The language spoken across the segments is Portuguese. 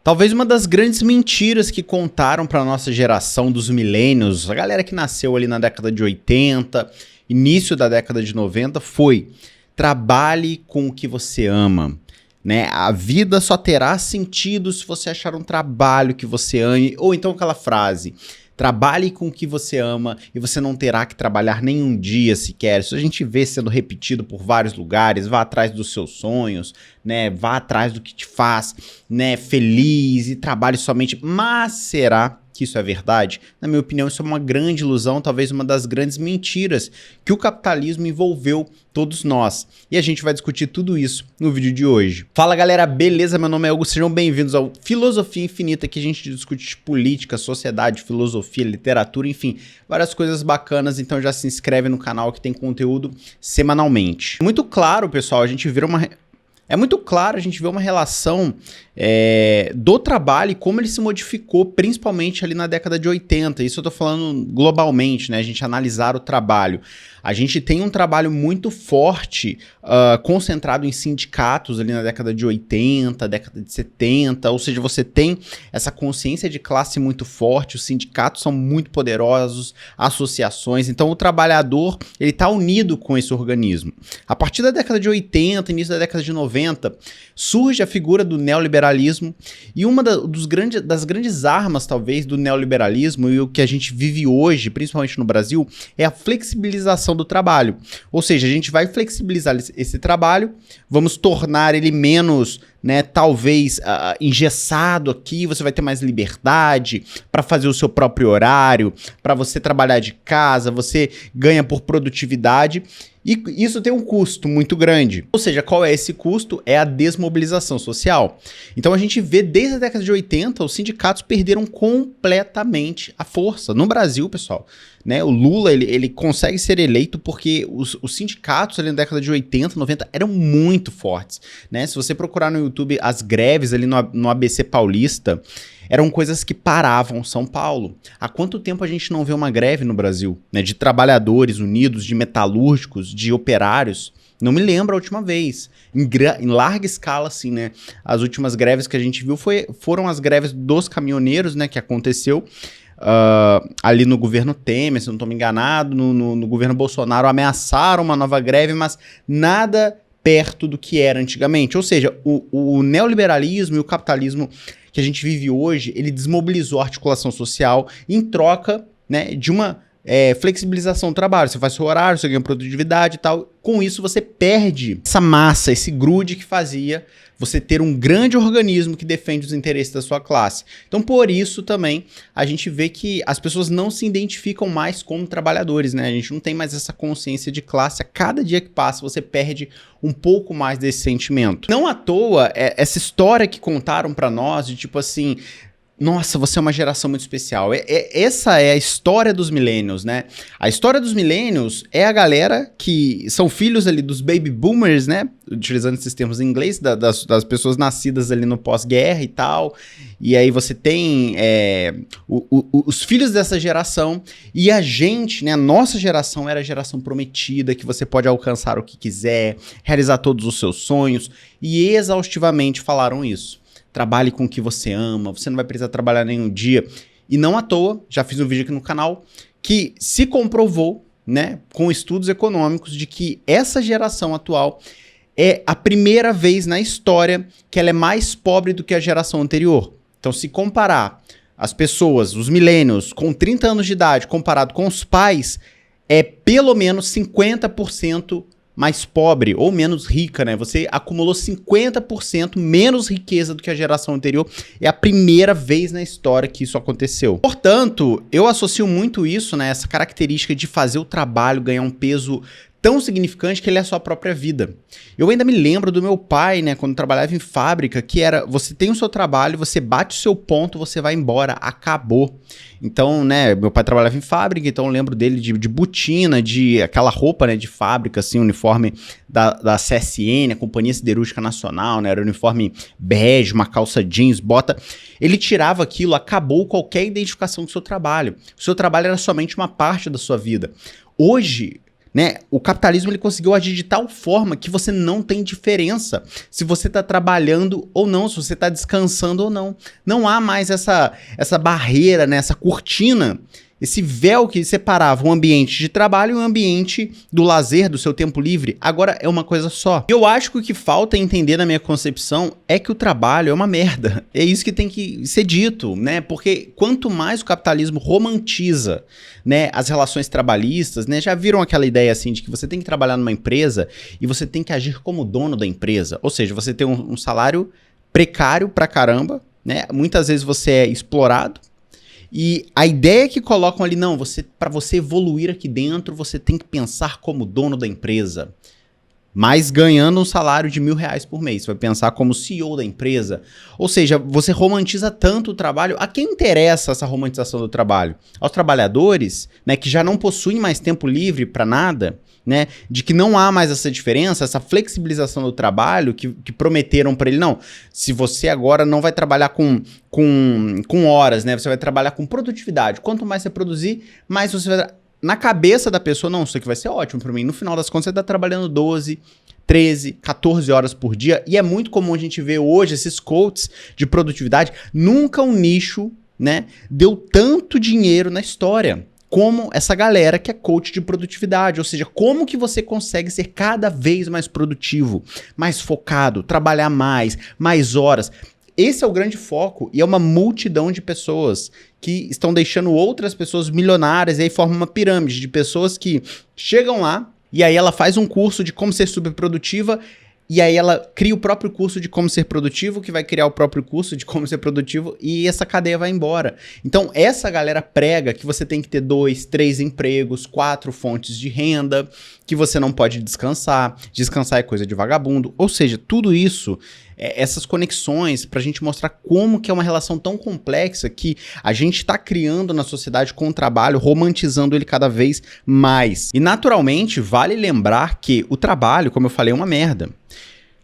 Talvez uma das grandes mentiras que contaram para nossa geração dos millennials, a galera que nasceu ali na década de 80, início da década de 90, foi: trabalhe com o que você ama. Né? A vida só terá sentido se você achar um trabalho que você ame, ou então aquela frase: trabalhe com o que você ama e você não terá que trabalhar nem um dia sequer. Isso a gente vê sendo repetido por vários lugares. Vá atrás dos seus sonhos, né? Vá atrás do que te faz, né, feliz e trabalhe somente. Mas será que isso é verdade? Na minha opinião, isso é uma grande ilusão, talvez uma das grandes mentiras que o capitalismo envolveu todos nós. E a gente vai discutir tudo isso no vídeo de hoje. Fala galera, beleza? Meu nome é Hugo, sejam bem-vindos ao Filosofia Infinita, que a gente discute política, sociedade, filosofia, literatura, enfim, várias coisas bacanas. Então já se inscreve no canal que tem conteúdo semanalmente. Muito claro, pessoal, a gente vira uma... É muito claro a gente vê uma relação do trabalho e como ele se modificou, principalmente ali na década de 80. Isso eu tô falando globalmente, né? A gente analisar o trabalho. A gente tem um trabalho muito forte, concentrado em sindicatos ali na década de 80, década de 70, ou seja, você tem essa consciência de classe muito forte, os sindicatos são muito poderosos, associações, então o trabalhador, ele tá unido com esse organismo. A partir da década de 80, início da década de 90, surge a figura do neoliberalismo, e uma das grandes armas, talvez, do neoliberalismo e o que a gente vive hoje, principalmente no Brasil, é a flexibilização do trabalho. Ou seja, a gente vai flexibilizar esse trabalho, vamos tornar ele menos, né, talvez engessado aqui, você vai ter mais liberdade para fazer o seu próprio horário, para você trabalhar de casa, você ganha por produtividade. E isso tem um custo muito grande. Ou seja, qual é esse custo? É a desmobilização social. Então a gente vê desde a década de 80, os sindicatos perderam completamente a força. No Brasil, pessoal, né, o Lula ele consegue ser eleito porque os sindicatos ali na década de 80, 90 eram muito fortes. Né? Se você procurar no YouTube as greves ali no ABC Paulista, eram coisas que paravam São Paulo. Há quanto tempo a gente não vê uma greve no Brasil, né, de trabalhadores unidos, de metalúrgicos, de operários? Não me lembro a última vez. Em larga escala, assim, né? As últimas greves que a gente viu foram as greves dos caminhoneiros, né, que aconteceu ali no governo Temer, se não estou me enganado, no governo Bolsonaro ameaçaram uma nova greve, mas nada perto do que era antigamente. Ou seja, o neoliberalismo e o capitalismo que a gente vive hoje, ele desmobilizou a articulação social em troca, né, de uma flexibilização do trabalho. Você faz seu horário, você ganha produtividade e tal. Com isso, você perde essa massa, esse grude que fazia você ter um grande organismo que defende os interesses da sua classe. Então, por isso também, a gente vê que as pessoas não se identificam mais como trabalhadores, né? A gente não tem mais essa consciência de classe. A cada dia que passa, você perde um pouco mais desse sentimento. Não à toa, essa história que contaram pra nós, de tipo assim... Nossa, você é uma geração muito especial. Essa é a história dos millennials, né? A história dos millennials é a galera que são filhos ali dos baby boomers, né? Utilizando esses termos em inglês, das pessoas nascidas ali no pós-guerra e tal. E aí você tem os filhos dessa geração e a gente, né? A nossa geração era a geração prometida, que você pode alcançar o que quiser, realizar todos os seus sonhos. E exaustivamente falaram isso. Trabalhe com o que você ama, você não vai precisar trabalhar nenhum dia. E não à toa, já fiz um vídeo aqui no canal, que se comprovou, né, com estudos econômicos, de que essa geração atual é a primeira vez na história que ela é mais pobre do que a geração anterior. Então, se comparar as pessoas, os millennials, com 30 anos de idade, comparado com os pais, é pelo menos 50% mais pobre ou menos rica, né? Você acumulou 50% menos riqueza do que a geração anterior. É a primeira vez na história que isso aconteceu. Portanto, eu associo muito isso, né? Essa característica de fazer o trabalho ganhar um peso tão significante que ele é a sua própria vida. Eu ainda me lembro do meu pai, né, quando trabalhava em fábrica, que era, você tem o seu trabalho, você bate o seu ponto, você vai embora, acabou. Então, né, meu pai trabalhava em fábrica, então eu lembro dele de botina, de aquela roupa, né, de fábrica, assim, uniforme da CSN, a Companhia Siderúrgica Nacional, né, era uniforme bege, uma calça jeans, bota. Ele tirava aquilo, acabou qualquer identificação do seu trabalho. O seu trabalho era somente uma parte da sua vida. Hoje, né? O capitalismo ele conseguiu agir de tal forma que você não tem diferença se você está trabalhando ou não, se você está descansando ou não. Não há mais essa barreira, né? Essa cortina, esse véu que separava o ambiente de trabalho e o ambiente do lazer, do seu tempo livre. Agora é uma coisa só. Eu acho que o que falta entender na minha concepção é que o trabalho é uma merda. É isso que tem que ser dito, né? Porque quanto mais o capitalismo romantiza, né, as relações trabalhistas, né? Já viram aquela ideia assim de que você tem que trabalhar numa empresa e você tem que agir como dono da empresa. Ou seja, você tem um salário precário pra caramba, né? Muitas vezes você é explorado. E a ideia que colocam ali, não, para você evoluir aqui dentro, você tem que pensar como dono da empresa. Mas ganhando um salário de R$1.000 por mês. Você vai pensar como CEO da empresa. Ou seja, você romantiza tanto o trabalho. A quem interessa essa romantização do trabalho? Aos trabalhadores, né, que já não possuem mais tempo livre para nada, né, de que não há mais essa diferença, essa flexibilização do trabalho que prometeram para ele. Não, se você agora não vai trabalhar com horas, né, você vai trabalhar com produtividade. Quanto mais você produzir, mais você vai... Na cabeça da pessoa, não, isso aqui vai ser ótimo para mim. No final das contas, você está trabalhando 12, 13, 14 horas por dia. E é muito comum a gente ver hoje esses coaches de produtividade. Nunca um nicho, né, deu tanto dinheiro na história como essa galera que é coach de produtividade. Ou seja, como que você consegue ser cada vez mais produtivo, mais focado, trabalhar mais horas. Esse é o grande foco e é uma multidão de pessoas que estão deixando outras pessoas milionárias e aí forma uma pirâmide de pessoas que chegam lá e aí ela faz um curso de como ser superprodutiva e aí ela cria o próprio curso de como ser produtivo, que vai criar o próprio curso de como ser produtivo e essa cadeia vai embora. Então essa galera prega que você tem que ter 2, 3 empregos, 4 fontes de renda, que você não pode descansar, descansar é coisa de vagabundo, ou seja, tudo isso, essas conexões pra gente mostrar como que é uma relação tão complexa que a gente tá criando na sociedade com o trabalho, romantizando ele cada vez mais. E naturalmente vale lembrar que o trabalho, como eu falei, é uma merda.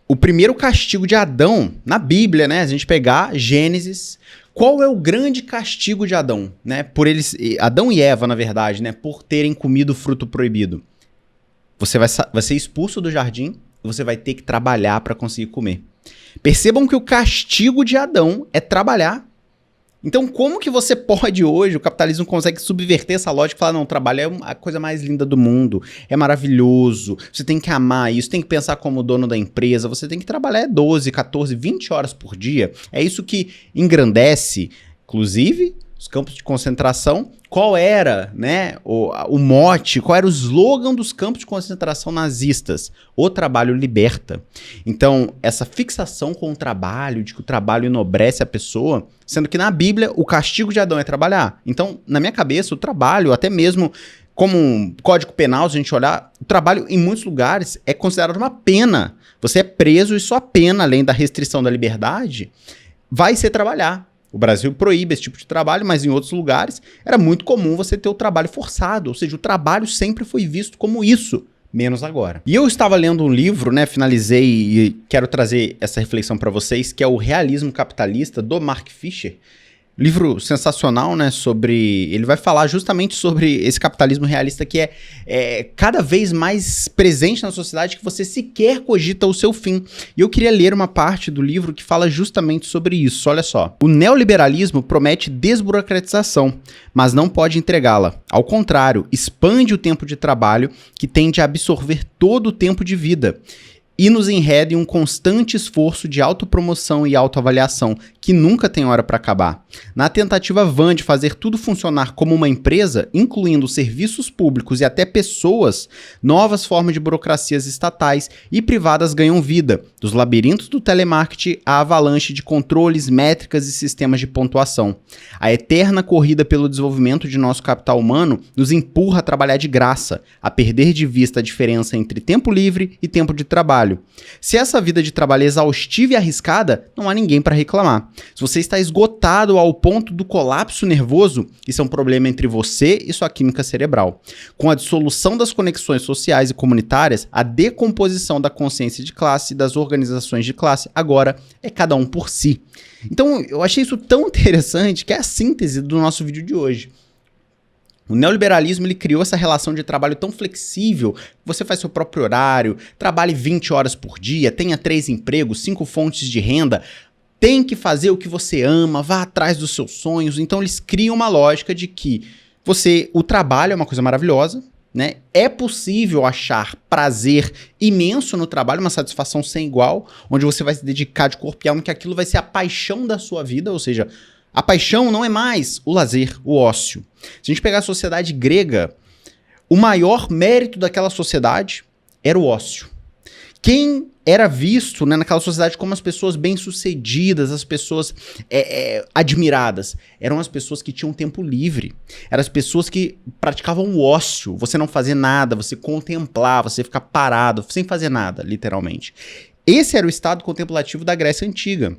O primeiro castigo de Adão, na Bíblia, né? A gente pegar Gênesis, qual é o grande castigo de Adão, né? Por eles, Adão e Eva, na verdade, né? Por terem comido o fruto proibido. Você vai ser expulso do jardim e você vai ter que trabalhar para conseguir comer. Percebam que o castigo de Adão é trabalhar. Então, como que você pode hoje, o capitalismo consegue subverter essa lógica e falar, não, trabalho é a coisa mais linda do mundo, é maravilhoso, você tem que amar isso, tem que pensar como dono da empresa, você tem que trabalhar 12, 14, 20 horas por dia. É isso que engrandece, inclusive, os campos de concentração. Qual era, né, o mote, qual era o slogan dos campos de concentração nazistas? O trabalho liberta. Então, essa fixação com o trabalho, de que o trabalho enobrece a pessoa, sendo que na Bíblia o castigo de Adão é trabalhar. Então, na minha cabeça, o trabalho, até mesmo como um código penal, se a gente olhar, o trabalho em muitos lugares é considerado uma pena. Você é preso e sua pena, além da restrição da liberdade, vai ser trabalhar. O Brasil proíbe esse tipo de trabalho, mas em outros lugares era muito comum você ter o trabalho forçado. Ou seja, o trabalho sempre foi visto como isso, menos agora. E eu estava lendo um livro, né? Finalizei e quero trazer essa reflexão para vocês, que é o Realismo Capitalista, do Mark Fisher. Livro sensacional, né? Ele vai falar justamente sobre esse capitalismo realista que é cada vez mais presente na sociedade, que você sequer cogita o seu fim. E eu queria ler uma parte do livro que fala justamente sobre isso. Olha só. O neoliberalismo promete desburocratização, mas não pode entregá-la. Ao contrário, expande o tempo de trabalho, que tende a absorver todo o tempo de vida. E nos enreda em um constante esforço de autopromoção e autoavaliação, que nunca tem hora para acabar. Na tentativa vã de fazer tudo funcionar como uma empresa, incluindo serviços públicos e até pessoas, novas formas de burocracias estatais e privadas ganham vida, dos labirintos do telemarketing à avalanche de controles, métricas e sistemas de pontuação. A eterna corrida pelo desenvolvimento de nosso capital humano nos empurra a trabalhar de graça, a perder de vista a diferença entre tempo livre e tempo de trabalho. Se essa vida de trabalho é exaustiva e arriscada, não há ninguém para reclamar. Se você está esgotado ao ponto do colapso nervoso, isso é um problema entre você e sua química cerebral. Com a dissolução das conexões sociais e comunitárias, a decomposição da consciência de classe e das organizações de classe, agora é cada um por si. Então, eu achei isso tão interessante que é a síntese do nosso vídeo de hoje. O neoliberalismo ele criou essa relação de trabalho tão flexível, você faz seu próprio horário, trabalhe 20 horas por dia, tenha 3 empregos, 5 fontes de renda, tem que fazer o que você ama, vá atrás dos seus sonhos. Então eles criam uma lógica de que o trabalho é uma coisa maravilhosa, né? É possível achar prazer imenso no trabalho, uma satisfação sem igual, onde você vai se dedicar de corpo e alma, que aquilo vai ser a paixão da sua vida, ou seja, a paixão não é mais o lazer, o ócio. Se a gente pegar a sociedade grega, o maior mérito daquela sociedade era o ócio. Quem era visto, né, naquela sociedade como as pessoas bem-sucedidas, as pessoas admiradas, eram as pessoas que tinham tempo livre. Eram as pessoas que praticavam o ócio. Você não fazer nada, você contemplar, você ficar parado, sem fazer nada, literalmente. Esse era o estado contemplativo da Grécia Antiga.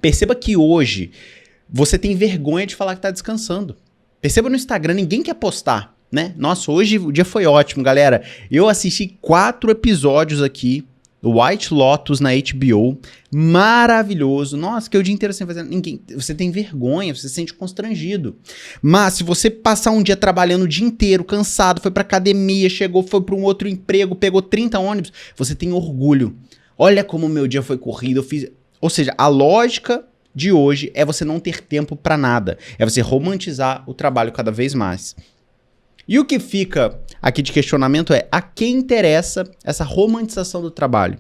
Perceba que hoje você tem vergonha de falar que está descansando. Perceba no Instagram, ninguém quer postar, né? Nossa, hoje o dia foi ótimo, galera. Eu assisti 4 episódios aqui do White Lotus na HBO. Maravilhoso. Nossa, que o dia inteiro sem fazer ninguém. Você tem vergonha, você se sente constrangido. Mas se você passar um dia trabalhando o dia inteiro, cansado, foi pra academia, chegou, foi para um outro emprego, pegou 30 ônibus, você tem orgulho. Olha como o meu dia foi corrido, eu fiz... Ou seja, a lógica de hoje é você não ter tempo para nada. É você romantizar o trabalho cada vez mais. E o que fica aqui de questionamento é: a quem interessa essa romantização do trabalho?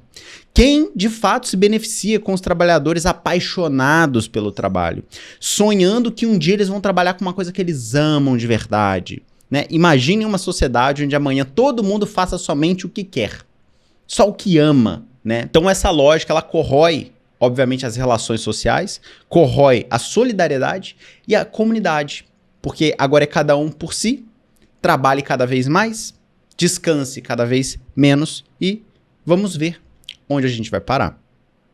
Quem de fato se beneficia com os trabalhadores apaixonados pelo trabalho? Sonhando que um dia eles vão trabalhar com uma coisa que eles amam de verdade, né? Imagine uma sociedade onde amanhã todo mundo faça somente o que quer. Só o que ama, né? Então essa lógica, ela corrói obviamente as relações sociais, corrói a solidariedade e a comunidade, porque agora é cada um por si, trabalhe cada vez mais, descanse cada vez menos e vamos ver onde a gente vai parar.